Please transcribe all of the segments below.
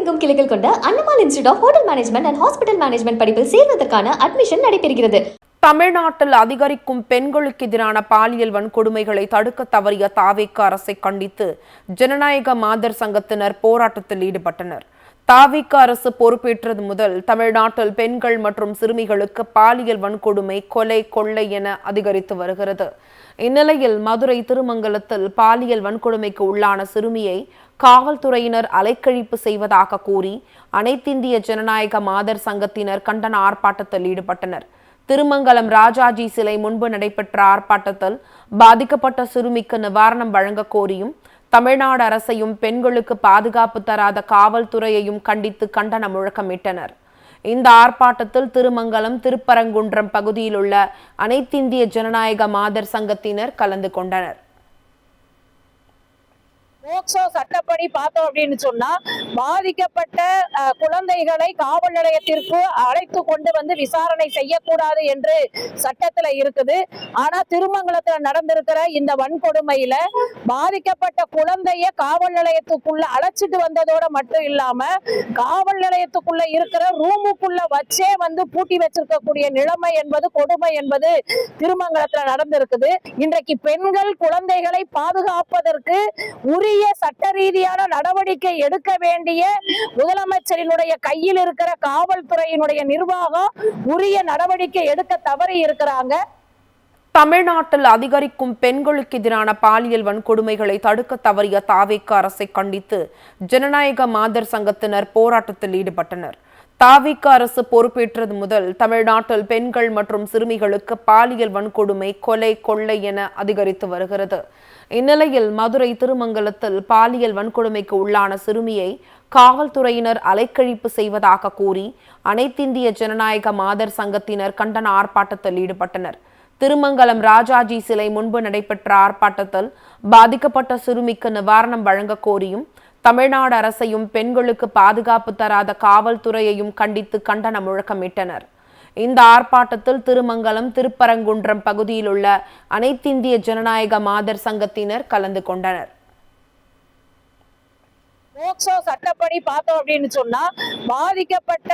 தமிழகமெங்கும் கிளைகள் கொண்ட Annamal institute of hotel management and hospital management படிப்பில் சேர்வதற்கான அட்மிஷன் நடைபெறுகிறது. தமிழ்நாட்டில் அதிகரிக்கும் பெண்களுக்கு எதிரான பாலியல் வன்கொடுமைகளை தடுக்க தவறிய தாவேக அரசை கண்டித்து ஜனநாயக மாதர் சங்கத்தினர் போராட்டத்தில் ஈடுபட்டனர். தாவேக அரசு பொறுப்பேற்றது முதல் தமிழ்நாட்டில் பெண்கள் மற்றும் சிறுமிகளுக்கு பாலியல் வன்கொடுமை, கொலை, கொள்ளை என அதிகரித்து வருகிறது. இந்நிலையில் மதுரை திருமங்கலத்தில் பாலியல் வன்கொடுமைக்கு உள்ளான சிறுமியை காவல்துறையினர் அலைக்கழிப்பு செய்வதாக கூறி அனைத்திந்திய ஜனநாயக மாதர் சங்கத்தினர் கண்டன ஆர்ப்பாட்டத்தில் ஈடுபட்டனர். திருமங்கலம் ராஜாஜி சிலை முன்பு நடைபெற்ற ஆர்ப்பாட்டத்தில் பாதிக்கப்பட்ட சிறுமிக்கு நிவாரணம் வழங்க கோரியும் தமிழ்நாடு அரசையும் பெண்களுக்கு பாதுகாப்பு தராத காவல்துறையையும் கண்டித்து கண்டன முழக்கமிட்டனர். இந்த ஆர்ப்பாட்டத்தில் திருமங்கலம், திருப்பரங்குன்றம் பகுதியில் உள்ள அனைத்திந்திய ஜனநாயக மாதர் சங்கத்தினர் கலந்து கொண்டனர். போக்சோ சட்டப்படி பார்த்தோம் அப்படின்னு சொன்னா பாதிக்கப்பட்ட குழந்தைகளை காவல் நிலையத்திற்கு அழைத்து கொண்டு வந்து விசாரணை செய்யக்கூடாது என்று சட்டத்துல இருக்குது. ஆனா திருமங்கலத்துல நடந்திருக்கிற இந்த வன்கொடுமையில பாதிக்கப்பட்ட குழந்தைய காவல் நிலையத்துக்குள்ள அழைச்சிட்டு வந்ததோட மட்டும் இல்லாம காவல் நிலையத்துக்குள்ள இருக்கிற ரூமுக்குள்ள வச்சே வந்து பூட்டி வச்சிருக்கக்கூடிய நிலைமை என்பது, கொடுமை என்பது திருமங்கலத்துல நடந்திருக்குது. இன்றைக்கு பெண்கள் குழந்தைகளை பாதுகாப்பதற்கு உரிய சட்ட ரீதியான நடவடிக்கை எடுக்க வேண்டிய முதலமைச்சரினுடைய கையில் இருக்கிற காவல்துறையினுடைய நிர்வாகம் உரிய நடவடிக்கை எடுக்க தவறி இருக்கிறாங்க. தமிழ்நாட்டில் அதிகரிக்கும் பெண்களுக்கு எதிரான பாலியல் வன்கொடுமைகளை தடுக்க தவறிய தாவேக அரசை கண்டித்து ஜனநாயக மாதர் சங்கத்தினர் போராட்டத்தில் ஈடுபட்டனர். தாவேக அரசு பொறுப்பேற்றது முதல் தமிழ்நாட்டில் பெண்கள் மற்றும் சிறுமிகளுக்கு பாலியல் வன்கொடுமை, கொலை, கொள்ளை என அதிகரித்து வருகிறது. இந்நிலையில் மதுரை திருமங்கலத்தில் பாலியல் வன்கொடுமைக்கு உள்ளான சிறுமியை காவல்துறையினர் அலைக்கழிப்பு செய்வதாக கூறி அனைத்திந்திய ஜனநாயக மாதர் சங்கத்தினர் கண்டன ஆர்ப்பாட்டத்தில் ஈடுபட்டனர். திருமங்கலம் ராஜாஜி சிலை முன்பு நடைபெற்ற ஆர்ப்பாட்டத்தில் பாதிக்கப்பட்ட சிறுமிக்கு நிவாரணம் வழங்க கோரியும் தமிழ்நாடு அரசையும் பெண்களுக்கு பாதுகாப்பு தராத காவல்துறையையும் கண்டித்து கண்டன முழக்கமிட்டனர். இந்த ஆர்ப்பாட்டத்தில் திருமங்கலம், திருப்பரங்குன்றம் பகுதியில் உள்ள அனைத்திந்திய ஜனநாயக மாதர் சங்கத்தினர் கலந்து கொண்டனர். போக்சோ சட்டப்படி பார்த்தோம் அப்படின்னு சொன்னா பாதிக்கப்பட்ட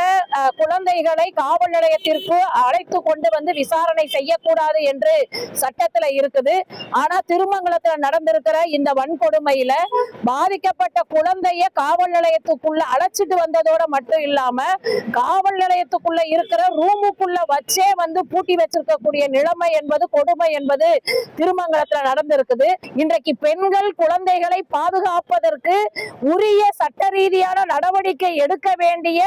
குழந்தைகளை காவல் நிலையத்திற்கு அழைத்து கொண்டு வந்து விசாரணை செய்யக்கூடாது என்று சட்டத்துல இருக்குது. ஆனா திருமங்கலத்துல நடந்திருக்கிற இந்த வன்கொடுமையில பாதிக்கப்பட்ட குழந்தைய காவல் நிலையத்துக்குள்ள அழைச்சிட்டு வந்ததோட மட்டும் இல்லாம காவல் நிலையத்துக்குள்ள இருக்கிற ரூமுக்குள்ள வச்சே வந்து பூட்டி வச்சிருக்கக்கூடிய நிலைமை என்பது, கொடுமை என்பது திருமங்கலத்துல நடந்திருக்குது. இன்றைக்கு பெண்கள் குழந்தைகளை பாதுகாப்பதற்கு உரிய சட்ட ரீதியான நடவடிக்கை எடுக்க வேண்டிய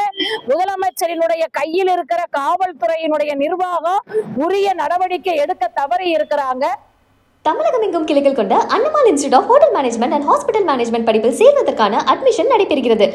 முதலமைச்சரினுடைய கையில் இருக்கிற காவல்துறையினுடைய நிர்வாகம் உரிய நடவடிக்கை எடுக்க தவறி இருக்கிறாங்க. தமிழகமெங்கும் கிளைகள் கொண்ட Annamal institute of hotel management and hospital management படிப்பில் சேர்வதற்கான அட்மிஷன் நடைபெறுகிறது.